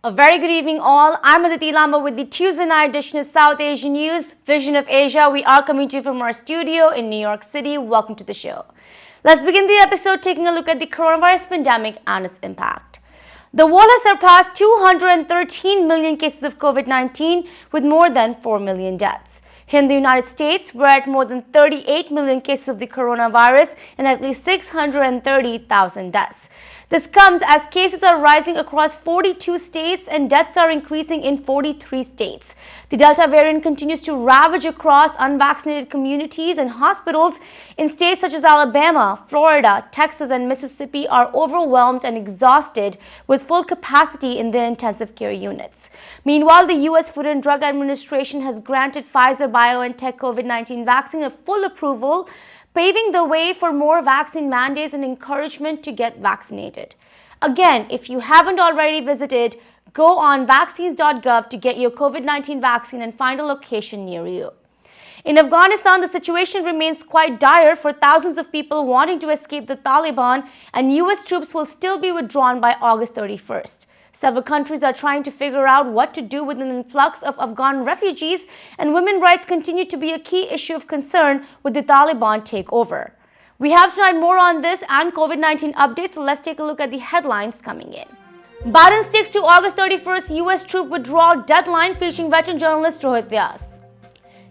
A very good evening all. I'm Aditi Lamba with the Tuesday night edition of South Asian News, Vision of Asia. We are coming to you from our studio in New York City. Welcome to the show. Let's begin the episode taking a look at the coronavirus pandemic and its impact. The world has surpassed 213 million cases of COVID-19 with more than 4 million deaths. Here in the United States, we're at more than 38 million cases of the coronavirus and at least 630,000 deaths. This comes as cases are rising across 42 states and deaths are increasing in 43 states. The Delta variant continues to ravage across unvaccinated communities, and hospitals in states such as Alabama, Florida, Texas, and Mississippi are overwhelmed and exhausted with full capacity in their intensive care units. Meanwhile, the U.S. Food and Drug Administration has granted Pfizer-BioNTech COVID-19 vaccine a full approval, paving the way for more vaccine mandates and encouragement to get vaccinated. Again, if you haven't already visited, go on vaccines.gov to get your COVID-19 vaccine and find a location near you. In Afghanistan, the situation remains quite dire for thousands of people wanting to escape the Taliban, and U.S. troops will still be withdrawn by August 31st. Several countries are trying to figure out what to do with an influx of Afghan refugees, and women's rights continue to be a key issue of concern with the Taliban takeover. We have tonight more on this and COVID-19 updates, so let's take a look at the headlines coming in. Biden sticks to August 31st U.S. troop withdrawal deadline, featuring veteran journalist Rohit Vyas.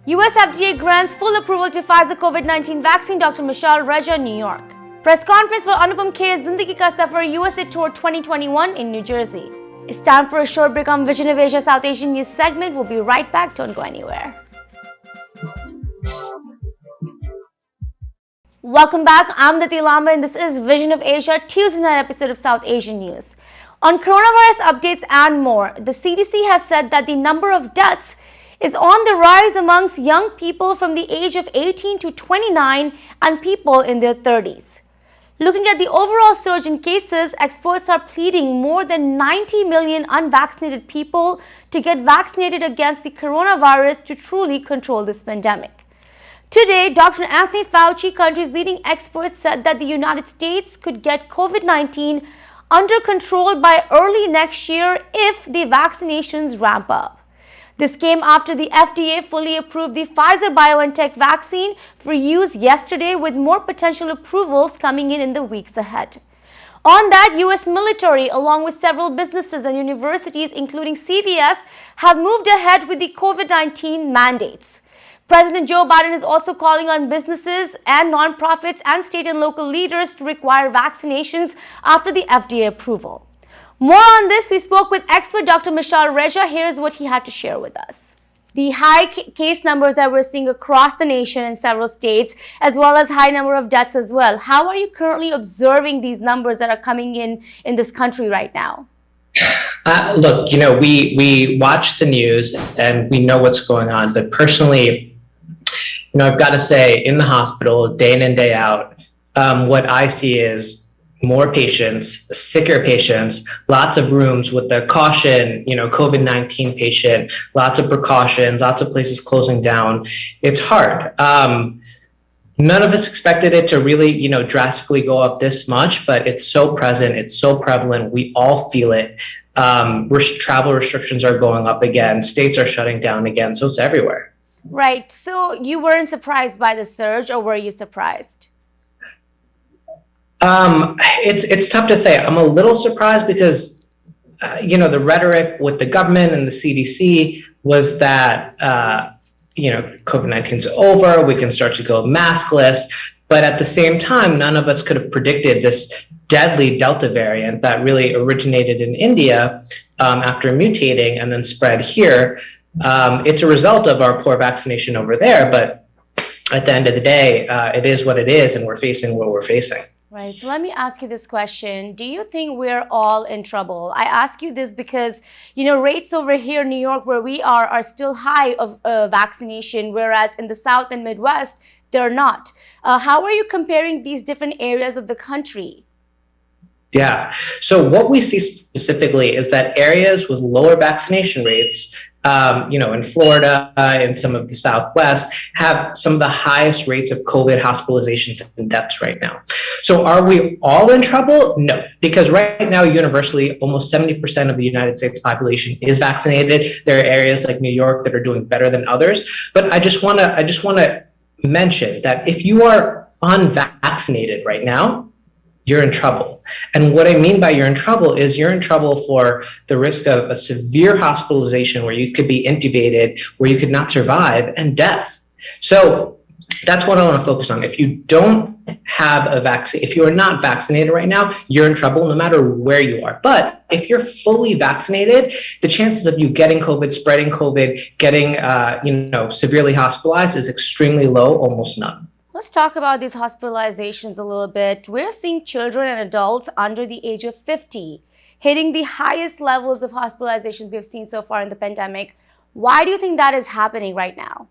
U.S. FDA grants full approval to Pfizer COVID-19 vaccine, Dr. Michelle Reja, New York. Press conference for Anupam Kher's Zindagi Ka Safar USA Tour 2021 in New Jersey. It's time for a short break on Vision of Asia South Asian News segment. We'll be right back. Don't go anywhere. Welcome back. I'm Aditi Lamba and this is Vision of Asia, Tuesday night episode of South Asian News. On coronavirus updates and more, the CDC has said that the number of deaths is on the rise amongst young people from the age of 18 to 29 and people in their 30s. Looking at the overall surge in cases, experts are pleading more than 90 million unvaccinated people to get vaccinated against the coronavirus to truly control this pandemic. Today, Dr. Anthony Fauci, country's leading expert, said that the United States could get COVID-19 under control by early next year if the vaccinations ramp up. This came after the FDA fully approved the Pfizer-BioNTech vaccine for use yesterday, with more potential approvals coming in the weeks ahead. On that, U.S. military, along with several businesses and universities, including CVS, have moved ahead with the COVID-19 mandates. President Joe Biden is also calling on businesses and nonprofits and state and local leaders to require vaccinations after the FDA approval. More on this, we spoke with expert Dr. Michelle Reja. Here's what he had to share with us. The high case numbers that we're seeing across the nation in several states, as well as high number of deaths as well. How are you currently observing these numbers that are coming in this country right now? Look, we watch the news and we know what's going on. But personally, I've got to say, in the hospital, day in and day out, what I see is more patients, sicker patients, lots of rooms with the caution, COVID-19 patient, lots of precautions, lots of places closing down. It's hard. None of us expected it to really, drastically go up this much, but it's so present, it's so prevalent. We all feel it. Travel restrictions are going up again. States are shutting down again. So it's everywhere. Right. So you weren't surprised by the surge, or were you surprised? It's tough to say. I'm a little surprised because, the rhetoric with the government and the CDC was that, COVID-19 is over, we can start to go maskless. But at the same time, none of us could have predicted this deadly Delta variant that really originated in India after mutating and then spread here. It's a result of our poor vaccination over there, but at the end of the day, it is what it is, and we're facing what we're facing. Right. So let me ask you this question. Do you think we're all in trouble? I ask you this because, rates over here in New York where we are still high of vaccination, whereas in the South and Midwest, they're not. How are you comparing these different areas of the country? Yeah. So what we see specifically is that areas with lower vaccination rates, in Florida and some of the Southwest, have some of the highest rates of COVID hospitalizations and deaths right now. So are we all in trouble? No, because right now, universally, almost 70% of the United States population is vaccinated. There are areas like New York that are doing better than others. But I just want to mention that if you are unvaccinated right now, you're in trouble. And what I mean by you're in trouble is you're in trouble for the risk of a severe hospitalization where you could be intubated, where you could not survive, and death. So that's what I want to focus on. If you don't have a vaccine, if you are not vaccinated right now, you're in trouble no matter where you are. But if you're fully vaccinated, the chances of you getting COVID, spreading COVID, getting severely hospitalized is extremely low, almost none. Let's talk about these hospitalizations a little bit. We're seeing children and adults under the age of 50 hitting the highest levels of hospitalizations we've seen so far in the pandemic. Why do you think that is happening right now?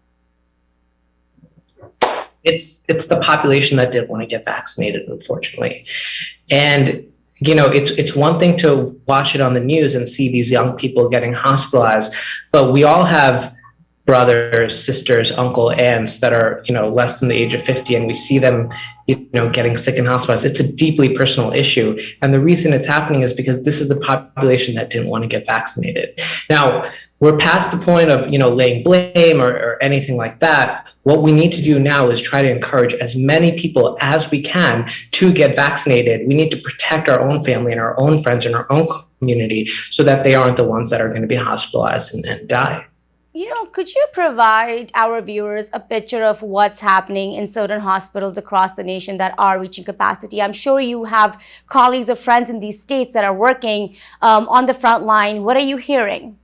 It's the population that didn't want to get vaccinated, unfortunately. And it's one thing to watch it on the news and see these young people getting hospitalized, but we all have brothers, sisters, uncle, aunts that are, less than the age of 50, and we see them, getting sick and hospitalized. It's a deeply personal issue. And the reason it's happening is because this is the population that didn't want to get vaccinated. Now, we're past the point of, laying blame or anything like that. What we need to do now is try to encourage as many people as we can to get vaccinated. We need to protect our own family and our own friends and our own community so that they aren't the ones that are going to be hospitalized and die. Could you provide our viewers a picture of what's happening in certain hospitals across the nation that are reaching capacity? I'm sure you have colleagues or friends in these states that are working on the front line. What are you hearing?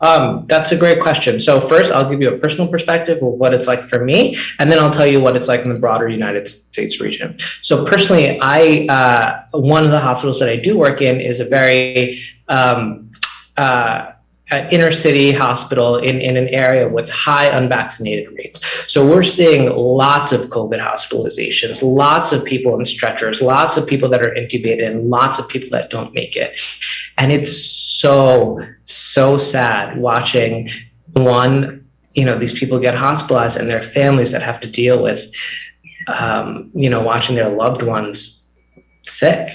That's a great question. So first, I'll give you a personal perspective of what it's like for me, and then I'll tell you what it's like in the broader United States region. So personally, one of the hospitals that I do work in is a very inner city hospital in an area with high unvaccinated rates. So we're seeing lots of COVID hospitalizations, lots of people in stretchers, lots of people that are intubated, and lots of people that don't make it. And it's so sad watching these people get hospitalized and their families that have to deal with, watching their loved ones sick.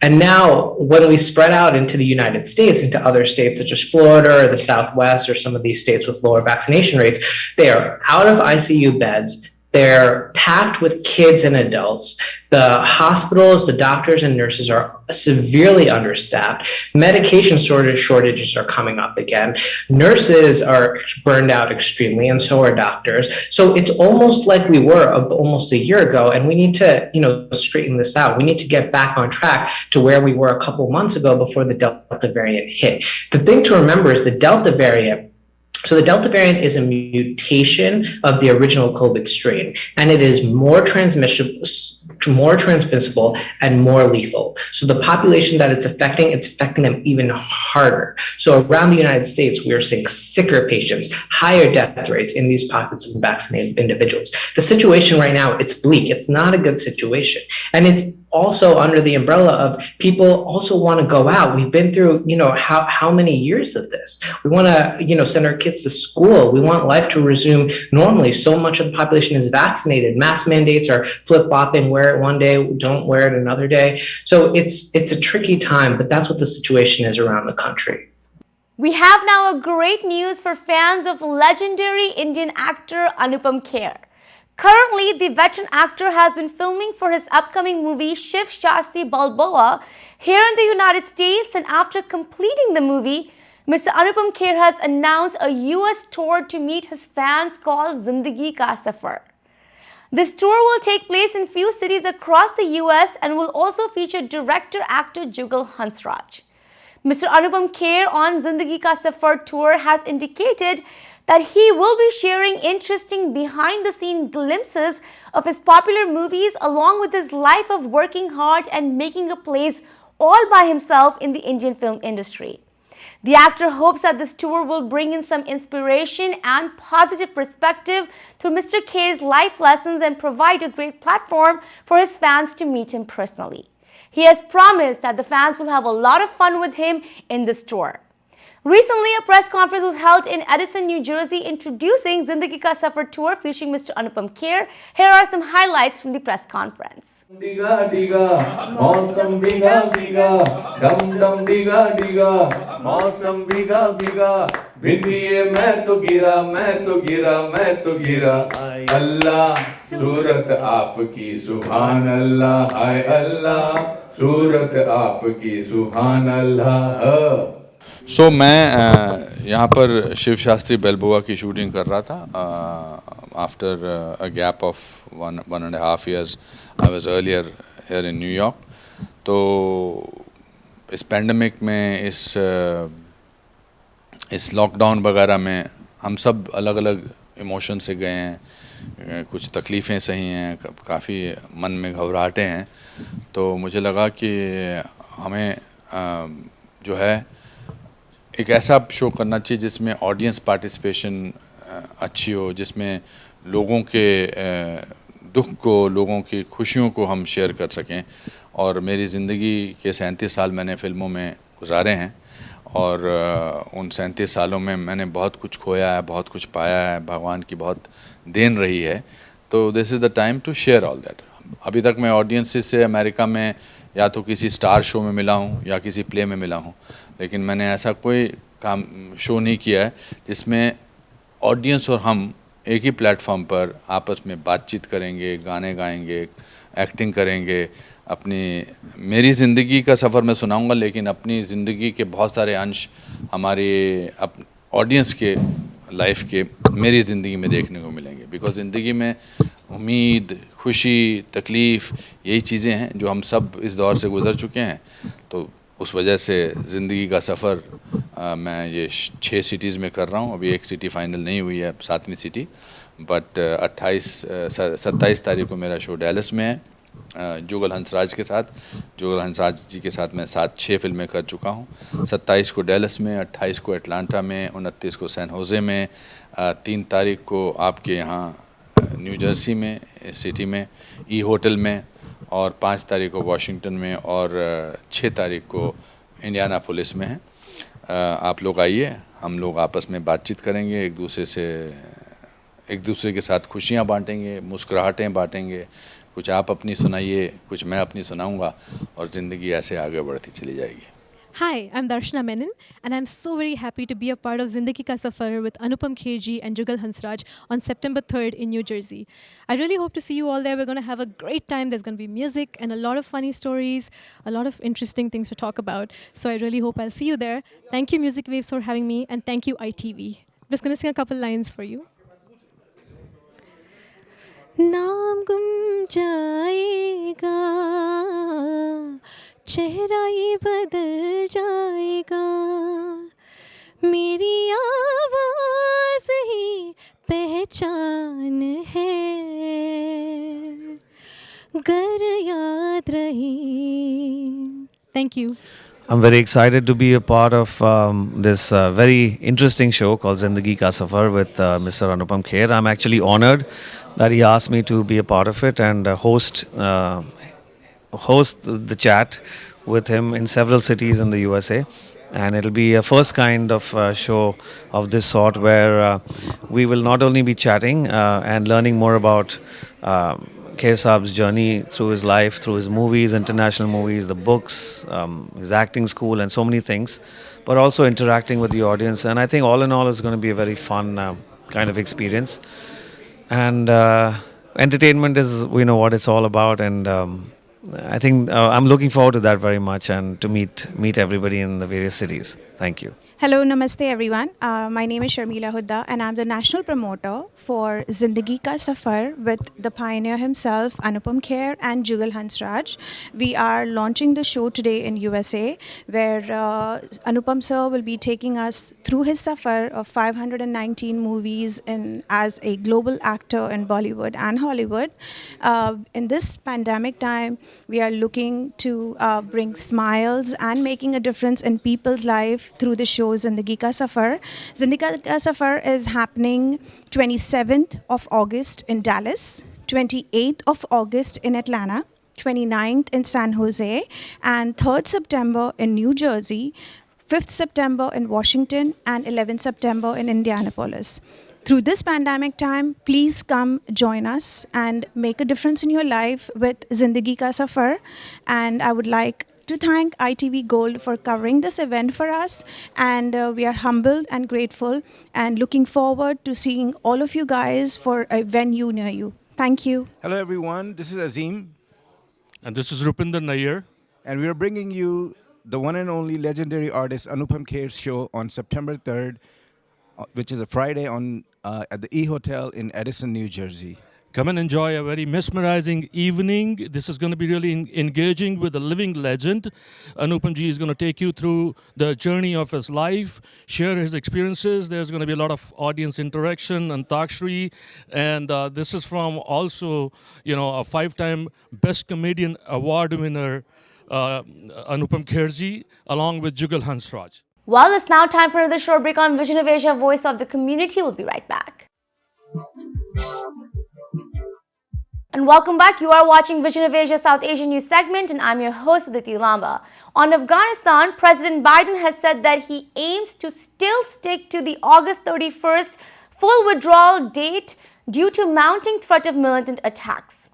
And now when we spread out into the United States, into other states such as Florida or the Southwest or some of these states with lower vaccination rates, they are out of ICU beds. They're packed with kids and adults. The hospitals, the doctors and nurses are severely understaffed. Medication shortages are coming up again. Nurses are burned out extremely, and so are doctors. So it's almost like we were almost a year ago, and we need to, straighten this out. We need to get back on track to where we were a couple months ago before the Delta variant hit. The thing to remember is the Delta variant. So the Delta variant is a mutation of the original COVID strain, and it is more transmissible and more lethal. So the population that it's affecting them even harder. So around the United States, we are seeing sicker patients, higher death rates in these pockets of unvaccinated individuals. The situation right now, it's bleak. It's not a good situation. And it's also under the umbrella of people also want to go out. We've been through, how many years of this? We want to, send our kids to school. We want life to resume normally. So much of the population is vaccinated. Mask mandates are flip-flopping, wear it one day, don't wear it another day. So it's a tricky time, but that's what the situation is around the country. We have now a great news for fans of legendary Indian actor Anupam Kher. Currently, the veteran actor has been filming for his upcoming movie Shiv Shasti Balboa here in the United States, and after completing the movie, Mr. Anupam Kher has announced a US tour to meet his fans called Zindagi Ka Safar. This tour will take place in few cities across the US and will also feature director-actor Jugal Hansraj. Mr. Anupam Kher on Zindagi Ka Safar tour has indicated that he will be sharing interesting behind-the-scene glimpses of his popular movies along with his life of working hard and making a place all by himself in the Indian film industry. The actor hopes that this tour will bring in some inspiration and positive perspective through Mr. Kher's life lessons and provide a great platform for his fans to meet him personally. He has promised that the fans will have a lot of fun with him in this tour. Recently, a press conference was held in Edison, New Jersey, introducing Zindagi Ka Safar tour featuring Mr. Anupam Kher. Here are some highlights from the press conference. Diga diga, mausam biga biga, dum dum diga diga, mausam biga biga, भिंडिये मैं तो गिरा, अल्लाह सूरत आपकी सुभान अल्लाह, हाय अल्लाह सूरत आपकी सुभान अल्लाह। सो मैं यहाँ पर शिव शास्त्री बेलबुआ की शूटिंग कर रहा था after a gap of 1.5 years। I was earlier here in New York. तो इस पेंडेमिक में इस लॉकडाउन वगैरह में हम सब अलग अलग इमोशन से गए हैं। कुछ तकलीफ़ें सही हैं, काफ़ी मन में घबराहटें हैं। तो मुझे लगा कि हमें जो है एक ऐसा शो करना चाहिए जिसमें ऑडियंस पार्टिसिपेशन अच्छी हो, जिसमें लोगों के दुख को, लोगों की खुशियों को हम शेयर कर सकें। और मेरी ज़िंदगी के 37 साल मैंने फ़िल्मों में गुजारे हैं और उन 37 सालों में मैंने बहुत कुछ खोया है, बहुत कुछ पाया है, भगवान की बहुत देन रही है। तो this is the time to share all that. अभी तक मैं ऑडियंसेस से अमेरिका में या तो किसी स्टार शो में मिला हूँ या किसी प्ले में मिला हूँ, लेकिन मैंने ऐसा कोई काम शो नहीं किया है जिसमें ऑडियंस और हम एक ही प्लेटफॉर्म पर आपस में बातचीत करेंगे, गाने गाएंगे, एक्टिंग करेंगे। मेरी ज़िंदगी का सफ़र मैं सुनाऊंगा, लेकिन अपनी ज़िंदगी के बहुत सारे अंश हमारे ऑडियंस के लाइफ के मेरी ज़िंदगी में देखने को मिलेंगे। बिकॉज ज़िंदगी में उम्मीद, खुशी, तकलीफ़ यही चीज़ें हैं जो हम सब इस दौर से गुज़र चुके हैं। तो उस वजह से ज़िंदगी का सफ़र मैं ये 6 सिटीज़ में कर रहा हूँ। अभी एक सिटी फाइनल नहीं हुई है, 7वीं सिटी। बट 27 तारीख को मेरा शो डैलस में है जुगल हंसराज के साथ। जुगल हंसराज जी के साथ मैं 6 फिल्में कर चुका हूँ। 27 को डैलस में, 28 को अटलांटा में, 29 को सैन होजे में, 3 तारीख को आपके यहाँ न्यू जर्सी में सिटी में ई होटल में, और 5 तारीख को वाशिंगटन में, और 6 तारीख को इंडियानापोलिस में है। आप लोग आइए, हम लोग आपस में बातचीत करेंगे, एक दूसरे के साथ खुशियाँ बांटेंगे, मुस्कुराहटें बांटेंगे। कुछ आप अपनी सुनाइए, कुछ मैं अपनी सुनाऊंगा, और ज़िंदगी ऐसे आगे बढ़ती चली जाएगी। Hi, I'm Darshana Menon, and I'm so very happy to be a part of Zindagi Ka Safar with Anupam Kher ji and Jugal Hansraj on September 3rd in New Jersey. I really hope to see you all there. We're going to have a great time. There's going to be music and a lot of funny stories, a lot of interesting things to talk about. So I really hope I'll see you there. Thank you, Music Waves, for having me, and thank you, ITV. I'm just going to sing a couple lines for you. नाम गुम जाएगा, चेहरा ये बदल जाएगा, मेरी आवाज़ ही पहचान है, गर याद रही। Thank you. I'm very excited to be a part of this very interesting show called Zindagi Ka Safar with Mr. Anupam Kher. I'm actually honored that he asked me to be a part of it and host the chat with him in several cities in the USA. And it'll be a first kind of show of this sort where we will not only be chatting and learning more about Kher Saab's journey through his life, through his movies, international movies, the books, his acting school, and so many things, but also interacting with the audience. And I think all in all, it's going to be a very fun kind of experience. And entertainment is, what it's all about. And I think I'm looking forward to that very much, and to meet everybody in the various cities. Thank you. Hello, namaste everyone. My name is Sharmila Hudda and I'm the national promoter for Zindagi Ka Safar with the pioneer himself, Anupam Kher and Jugal Hansraj. We are launching the show today in USA where Anupam sir will be taking us through his safar of 519 movies as a global actor in Bollywood and Hollywood. In this pandemic time, we are looking to bring smiles and making a difference in people's life through the show Zindagi Ka Safar. Zindagi Ka Safar is happening 27th of August in Dallas, 28th of August in Atlanta, 29th in San Jose, and 3rd September in New Jersey, 5th September in Washington, and 11th September in Indianapolis. Through this pandemic time, please come join us and make a difference in your life with Zindagi Ka Safar. And I would like to thank ITV Gold for covering this event for us, and we are humbled and grateful and looking forward to seeing all of you guys for a venue near you. Thank you. Hello everyone, this is Azim, And this is Rupinder Nair. and we are bringing you the one and only legendary artist Anupam Kher's show on September 3rd, which is a Friday at the E Hotel in Edison, New Jersey. Come and enjoy a very mesmerizing evening. This is going to be really engaging with a living legend. Anupamji is going to take you through the journey of his life, share his experiences. There's going to be a lot of audience interaction and Antakshari. And this is from also, a 5-time Best Comedian Award winner, Anupam Kherji, along with Jugal Hansraj. Well, it's now time for another short break on Vision of Asia, Voice of the Community. We'll be right back. And welcome back. You are watching Vision of Asia South Asian News segment, and I'm your host, Aditi Lamba. On Afghanistan, President Biden has said that he aims to still stick to the August 31st full withdrawal date due to mounting threat of militant attacks.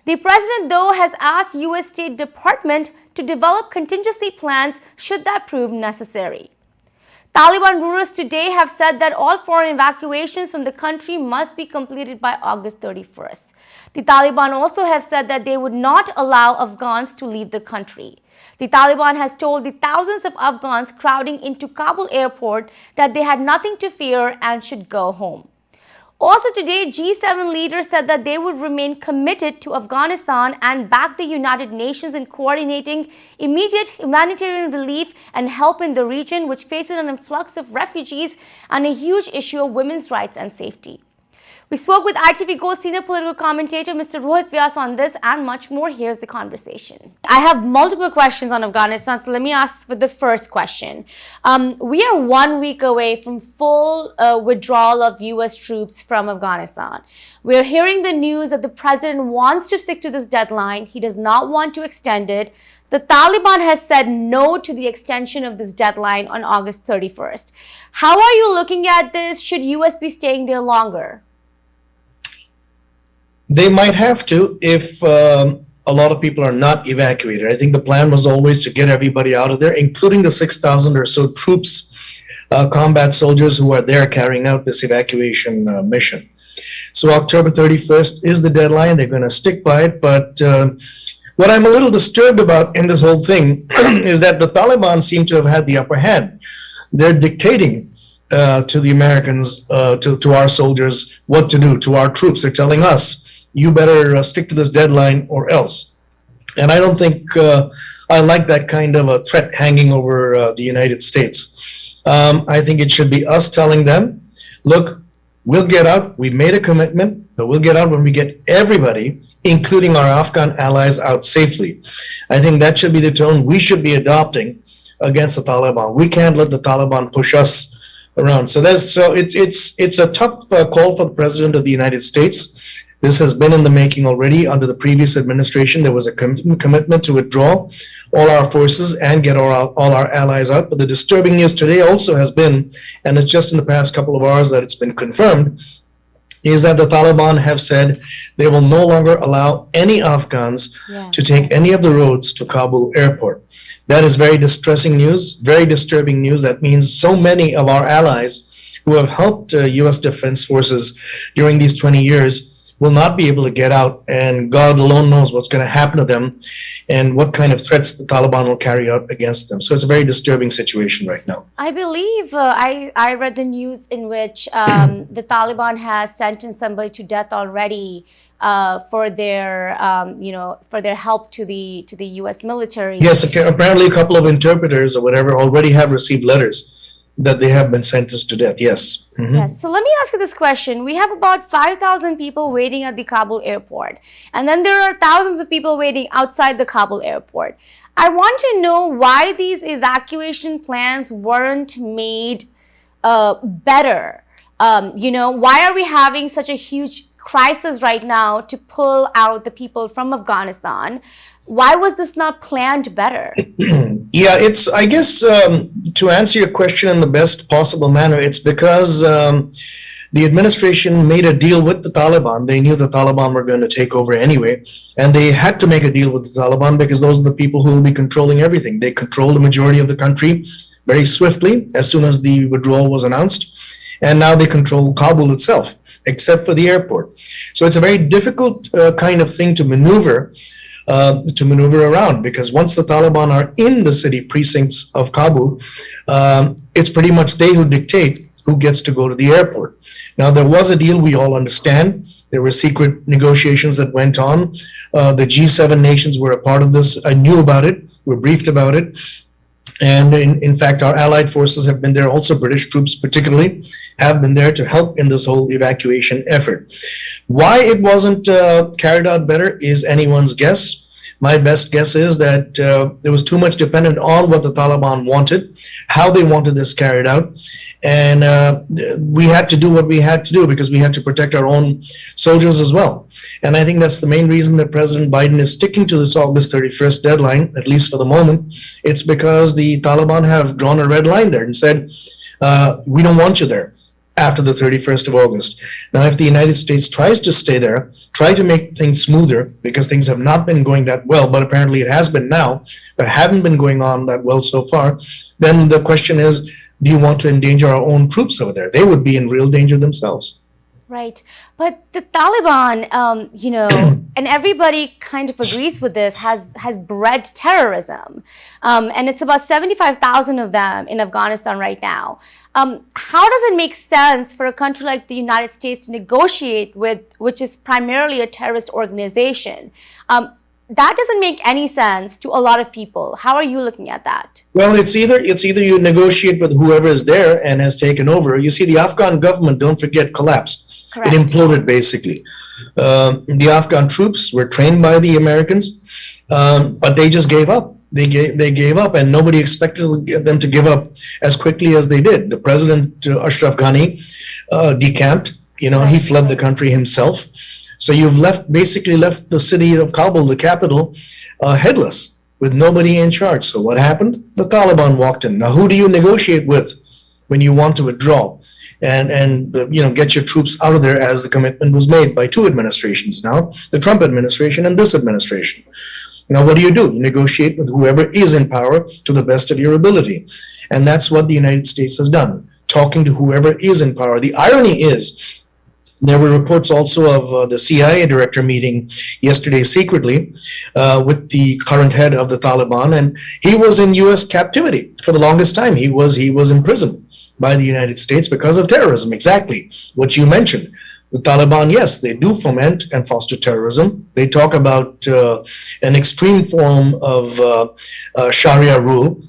The president, though, has asked U.S. State Department to develop contingency plans should that prove necessary. Taliban rulers today have said that all foreign evacuations from the country must be completed by August 31st. The Taliban also have said that they would not allow Afghans to leave the country. The Taliban has told the thousands of Afghans crowding into Kabul airport that they had nothing to fear and should go home. Also today, G7 leaders said that they would remain committed to Afghanistan and back the United Nations in coordinating immediate humanitarian relief and help in the region, which faces an influx of refugees and a huge issue of women's rights and safety. We spoke with ITV Go senior political commentator Mr. Rohit Vyas on this and much more. Here's the conversation. I have multiple questions on Afghanistan, so let me ask for the first question. We are 1 week away from full withdrawal of U.S. troops from Afghanistan. We're hearing the news that the president wants to stick to this deadline. He does not want to extend it. The Taliban has said no to the extension of this deadline on August 31st. How are you looking at this? Should U.S. be staying there longer? They might have to if a lot of people are not evacuated. I think the plan was always to get everybody out of there, including the 6,000 or so troops, combat soldiers who are there carrying out this evacuation mission. So October 31st is the deadline. They're going to stick by it. But what I'm a little disturbed about in this whole thing is that the Taliban seem to have had the upper hand. They're dictating to the Americans, to our soldiers, what to do, to our troops. They're telling us, you better stick to this deadline or else. And I don't think I like that kind of a threat hanging over the United States. I think it should be us telling them, look, we'll get out. We've made a commitment, but we'll get out when we get everybody, including our Afghan allies, out safely. I think that should be the tone we should be adopting against the Taliban. We can't let the Taliban push us around. So it's a tough call for the President of the United States. This has been in the making already. Under the previous administration, there was a commitment to withdraw all our forces and get all our allies out. But the disturbing news today also has been, and it's just in the past couple of hours that it's been confirmed, is that the Taliban have said they will no longer allow any Afghans to take any of the roads to Kabul airport. That is very distressing news, very disturbing news. That means so many of our allies who have helped U.S. Defense Forces during these 20 years will not be able to get out, and God alone knows what's going to happen to them and what kind of threats the Taliban will carry out against them. So it's a very disturbing situation right now. I believe I read the news in which the Taliban has sentenced somebody to death already for their for their help to the U.S. military. Yes, apparently a couple of interpreters or whatever already have received letters that they have been sentenced to death. Yes. Mhm. Yes. So let me ask you this question. We have about 5,000 people waiting at the Kabul airport, and then there are thousands of people waiting outside the Kabul airport. I want to know why these evacuation plans weren't made better. Why are we having such a huge crisis right now to pull out the people from Afghanistan? Why was this not planned better? Yeah, it's, I guess, to answer your question in the best possible manner, it's because the administration made a deal with the Taliban. They knew the Taliban were going to take over anyway, and they had to make a deal with the Taliban because those are the people who will be controlling everything. They control the majority of the country very swiftly as soon as the withdrawal was announced, and now they control Kabul itself, except for the airport. So it's a very difficult kind of thing to maneuver around, because once the Taliban are in the city precincts of Kabul, it's pretty much they who dictate who gets to go to the airport. Now, there was a deal, we all understand. There were secret negotiations that went on. The G7 nations were a part of this. I knew about it, were briefed about it. And in fact, our allied forces have been there, also British troops particularly, have been there to help in this whole evacuation effort. Why it wasn't carried out better is anyone's guess. My best guess is that there was too much dependent on what the Taliban wanted, how they wanted this carried out. And we had to do what we had to do because we had to protect our own soldiers as well. And I think that's the main reason that President Biden is sticking to this August 31st deadline, at least for the moment. It's because the Taliban have drawn a red line there and said, we don't want you there after the 31st of August. Now, if the United States tries to stay there, try to make things smoother, because things have not been going that well, but apparently it has been now, but haven't been going on that well so far, then the question is, do you want to endanger our own troops over there? They would be in real danger themselves. Right. But the Taliban, and everybody kind of agrees with this, has bred terrorism. And it's about 75,000 of them in Afghanistan right now. How does it make sense for a country like the United States to negotiate with, which is primarily a terrorist organization? That doesn't make any sense to a lot of people. How are you looking at that? Well, it's either you negotiate with whoever is there and has taken over. You see, the Afghan government, don't forget, collapsed. Correct. It imploded, basically. The Afghan troops were trained by the Americans, but they just gave up. They gave up, and nobody expected them to give up as quickly as they did. The president, Ashraf Ghani, decamped. He fled the country himself. So you've basically left the city of Kabul, the capital, headless, with nobody in charge. So what happened? The Taliban walked in. Now, who do you negotiate with when you want to withdraw and get your troops out of there, as the commitment was made by two administrations now, the Trump administration and this administration? Now, what do? You negotiate with whoever is in power to the best of your ability. And that's what the United States has done, talking to whoever is in power. The irony is, there were reports also of the CIA director meeting yesterday secretly with the current head of the Taliban, and he was in U.S. captivity for the longest time. He was imprisoned by the United States because of terrorism, exactly what you mentioned. The Taliban, yes, they do foment and foster terrorism. They talk about an extreme form of Sharia rule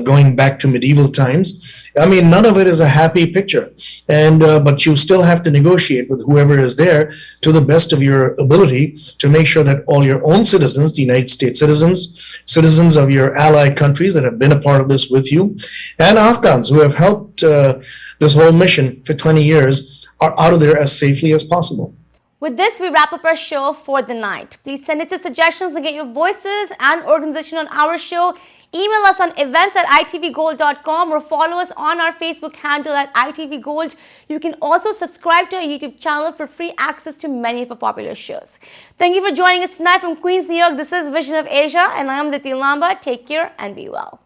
going back to medieval times. I mean, none of it is a happy picture, but you still have to negotiate with whoever is there to the best of your ability to make sure that all your own citizens, the United States citizens, citizens of your allied countries that have been a part of this with you, and Afghans who have helped this whole mission for 20 years are out of there as safely as possible. With this, we wrap up our show for the night. Please send us your suggestions and get your voices and organization on our show. Email us on events@itvgold.com or follow us on our Facebook handle @itvgold. You can also subscribe to our YouTube channel for free access to many of our popular shows. Thank you for joining us tonight from Queens, New York. This is Vision of Asia, and I am Aditi Lamba. Take care and be well.